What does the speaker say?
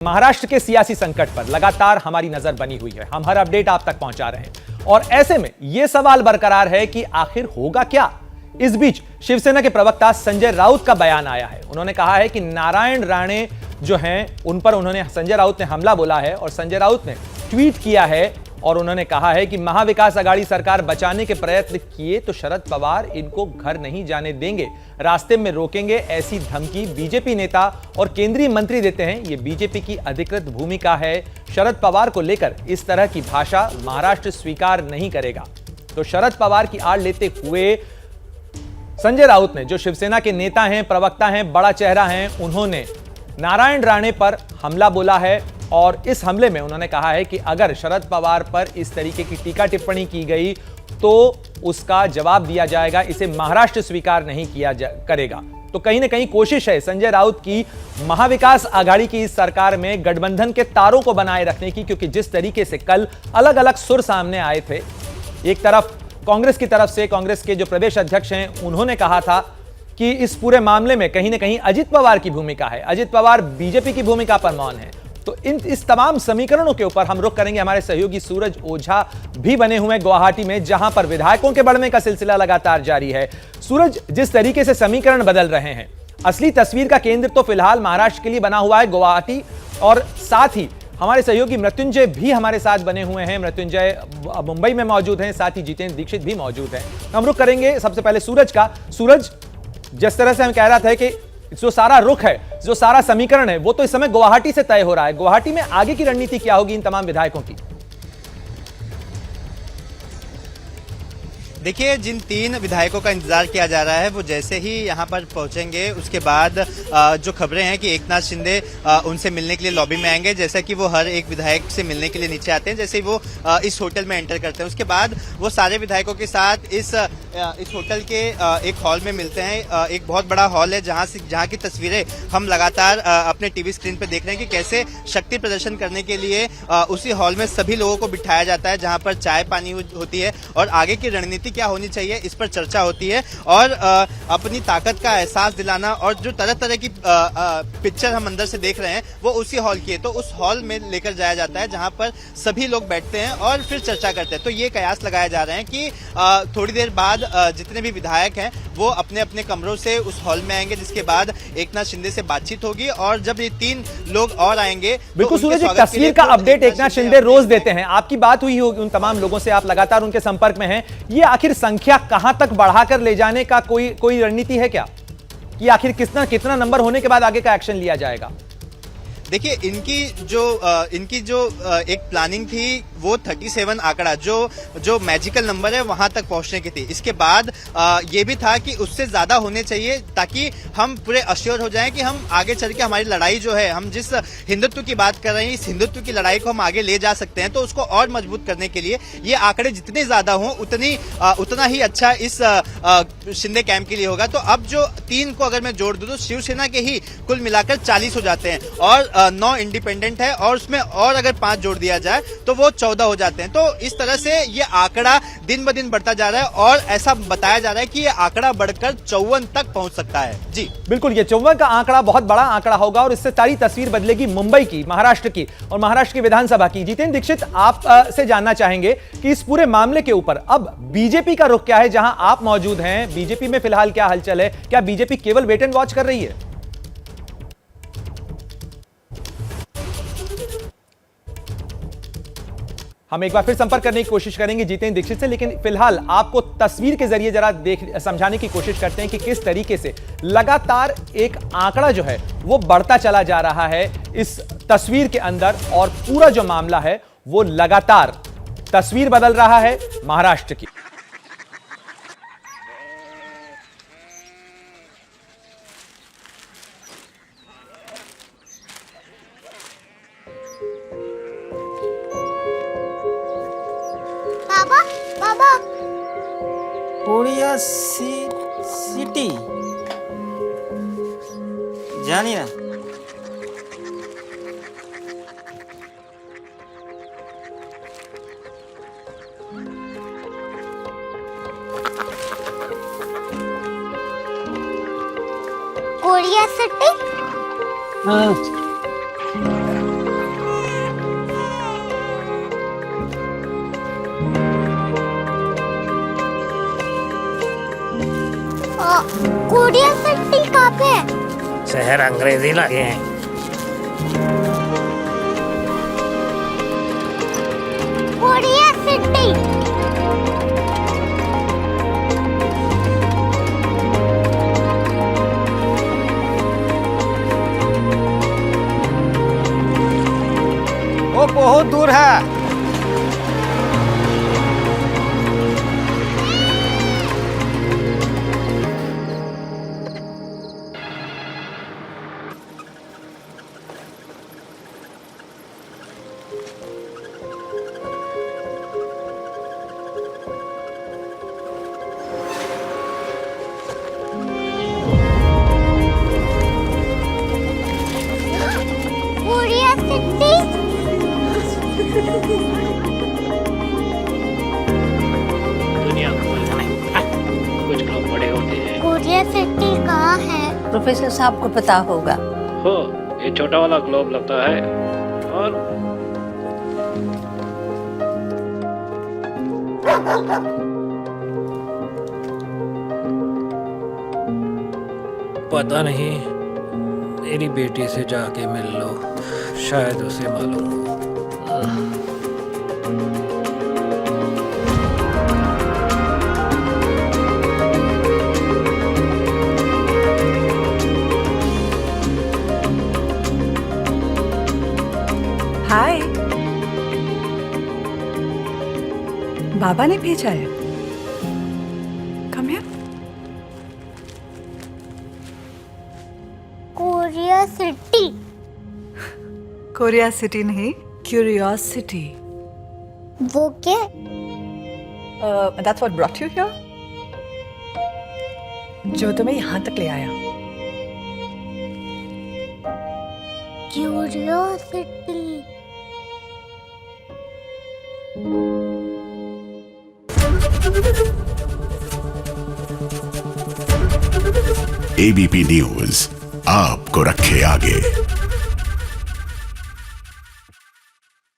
महाराष्ट्र के सियासी संकट पर लगातार हमारी नजर बनी हुई है। हम हर अपडेट आप तक पहुंचा रहे हैं और ऐसे में यह सवाल बरकरार है कि आखिर होगा क्या। इस बीच शिवसेना के प्रवक्ता संजय राउत का बयान आया है। उन्होंने कहा है कि नारायण राणे जो हैं उन पर संजय राउत ने हमला बोला है और संजय राउत ने ट्वीट किया है और उन्होंने कहा है कि महाविकास आघाड़ी सरकार बचाने के प्रयत्न किए तो शरद पवार इनको घर नहीं जाने देंगे, रास्ते में रोकेंगे, ऐसी धमकी बीजेपी नेता और केंद्रीय मंत्री देते हैं। यह बीजेपी की अधिकृत भूमिका है। शरद पवार को लेकर इस तरह की भाषा महाराष्ट्र स्वीकार नहीं करेगा। तो शरद पवार की आड़ लेते हुए संजय राउत ने, जो शिवसेना के नेता हैं, प्रवक्ता हैं, बड़ा चेहरा हैं, उन्होंने नारायण राणे पर हमला बोला है और इस हमले में उन्होंने कहा है कि अगर शरद पवार पर इस तरीके की टीका टिप्पणी की गई तो उसका जवाब दिया जाएगा, इसे महाराष्ट्र स्वीकार नहीं किया करेगा। तो कहीं ना कहीं कोशिश है संजय राउत की महाविकास आघाड़ी की इस सरकार में गठबंधन के तारों को बनाए रखने की, क्योंकि जिस तरीके से कल अलग अलग सुर सामने आए थे, एक तरफ कांग्रेस की तरफ से कांग्रेस के जो प्रदेश अध्यक्ष हैं उन्होंने कहा था कि इस पूरे मामले में कहीं ना कहीं अजित पवार की भूमिका है, अजित पवार बीजेपी की भूमिका पर मौन है। तो इस तमाम समीकरणों के ऊपर हम रुख करेंगे। हमारे सहयोगी सूरज ओझा भी बने हुए हैं गुवाहाटी में, जहां पर विधायकों के बढ़ने का सिलसिला लगातार जारी है। सूरज, जिस तरीके से समीकरण बदल रहे हैं, असली तस्वीर का केंद्र तो फिलहाल महाराष्ट्र के लिए बना हुआ है गुवाहाटी, और साथ ही हमारे सहयोगी मृत्युंजय भी हमारे साथ बने हुए हैं। मृत्युंजय मुंबई में मौजूद हैं, साथ ही जितेंद्र दीक्षित भी मौजूद हैं। हम रुख करेंगे सबसे पहले सूरज का। सूरज, जिस तरह से हम कह रहा था कि जो सारा रुख है, जो सारा समीकरण है, वो तो इस समय गुवाहाटी से तय हो रहा है। गुवाहाटी में आगे की रणनीति क्या होगी इन तमाम विधायकों की? देखिए, जिन तीन विधायकों का इंतजार किया जा रहा है वो जैसे ही यहाँ पर पहुंचेंगे उसके बाद जो खबरें हैं कि एकनाथ शिंदे उनसे मिलने के लिए लॉबी में आएंगे, जैसा कि वो हर एक विधायक से मिलने के लिए नीचे आते हैं, जैसे ही वो इस होटल में एंटर करते हैं। उसके बाद वो सारे विधायकों के साथ इस होटल के एक हॉल में मिलते हैं। एक बहुत बड़ा हॉल है जहाँ की तस्वीरें हम लगातार अपने टीवी स्क्रीन पर देख रहे हैं कि कैसे शक्ति प्रदर्शन करने के लिए उसी हॉल में सभी लोगों को बिठाया जाता है, जहाँ पर चाय पानी होती है और आगे की रणनीति क्या होनी चाहिए इस पर चर्चा होती है और अपनी ताकत का एहसास दिलाना और जो तरह तरह की पिक्चर हम अंदर से देख रहे हैं वो उसी हॉल की है। तो उस हॉल में लेकर जाया जाता है जहां पर सभी लोग बैठते हैं और फिर चर्चा करते हैं। तो ये कयास लगाए जा रहे हैं कि थोड़ी देर बाद जितने भी विधायक हैं वो अपने अपने कमरों से उस हॉल में आएंगे, जिसके बाद एकनाथ शिंदे से बातचीत होगी और जब ये तीन लोग और आएंगे। बिल्कुल सूरज, एक तस्वीर का अपडेट एकनाथ शिंदे रोज देते हैं। आपकी बात हुई होगी उन तमाम लोगों से, आप लगातार उनके संपर्क में हैं। ये आखिर संख्या कहां तक बढ़ाकर ले जाने का कोई रणनीति है क्या, कि आखिर कितना नंबर होने के बाद आगे का एक्शन लिया जाएगा? देखिए, इनकी जो एक प्लानिंग थी वो 37 आंकड़ा जो मैजिकल नंबर है वहां तक पहुंचने की थी। इसके बाद ये भी था कि उससे ज्यादा होने चाहिए ताकि हम पूरे अश्योर हो जाएं कि हम आगे चल के हमारी लड़ाई जो है, हम जिस हिंदुत्व की बात कर रहे हैं, इस हिंदुत्व की लड़ाई को हम आगे ले जा सकते हैं। तो उसको और मजबूत करने के लिए ये आंकड़े जितने ज्यादा हों उतना ही अच्छा इस शिंदे कैंप के लिए होगा। तो अब जो तीन को अगर मैं जोड़ दूं तो शिवसेना के ही कुल मिलाकर 40 हो जाते हैं और 9 इंडिपेंडेंट है और उसमें और अगर 5 जोड़ दिया जाए तो वो 14 हो जाते हैं। तो इस तरह से ये आंकड़ा दिन ब दिन बढ़ता जा रहा है और ऐसा बताया जा रहा है कि ये आंकड़ा बढ़कर 54 तक पहुंच सकता है। जी बिल्कुल, ये 54 का आंकड़ा बहुत बड़ा आंकड़ा होगा और इससे सारी तस्वीर बदलेगी मुंबई की, महाराष्ट्र की और महाराष्ट्र की विधानसभा की। जितेंद्र दीक्षित, आप से जानना चाहेंगे कि इस पूरे मामले के ऊपर अब बीजेपी का रुख क्या है, जहां आप मौजूद हैं। बीजेपी में फिलहाल क्या हलचल है? क्या बीजेपी केवल वेट एंड वॉच कर रही है? हम एक बार फिर संपर्क करने की कोशिश करेंगे जितेंद्र दीक्षित से, लेकिन फिलहाल आपको तस्वीर के जरिए जरा समझाने की कोशिश करते हैं कि किस तरीके से लगातार एक आंकड़ा जो है वो बढ़ता चला जा रहा है इस तस्वीर के अंदर और पूरा जो मामला है वो लगातार तस्वीर बदल रहा है महाराष्ट्र की। कोरिया सिटी जानी ना, कोरिया सिटी। हाँ कोरिया सिटी कहाँ पे है? शहर अंग्रेजी लगे हैं। Korea city. वो बहुत दूर है। Korea city. दुनिया को कुछ लोग बड़े होते हैं। कोरिया सिटी कहाँ है? प्रोफेसर साहब को पता होगा। हो, ये छोटा वाला ग्लोब लगता है और पता नहीं, मेरी बेटी से जाके मिल लो, शायद उसे मालूम हो। हाय, बाबा ने भेजा है। Come here. Korea city. Korea city नहीं, क्यूरियोसिटी। वो क्या? That's what brought you here? जो तुम्हें यहाँ तक ले आया। क्यूरियोसिटी। एबीपी न्यूज आपको रखे आगे।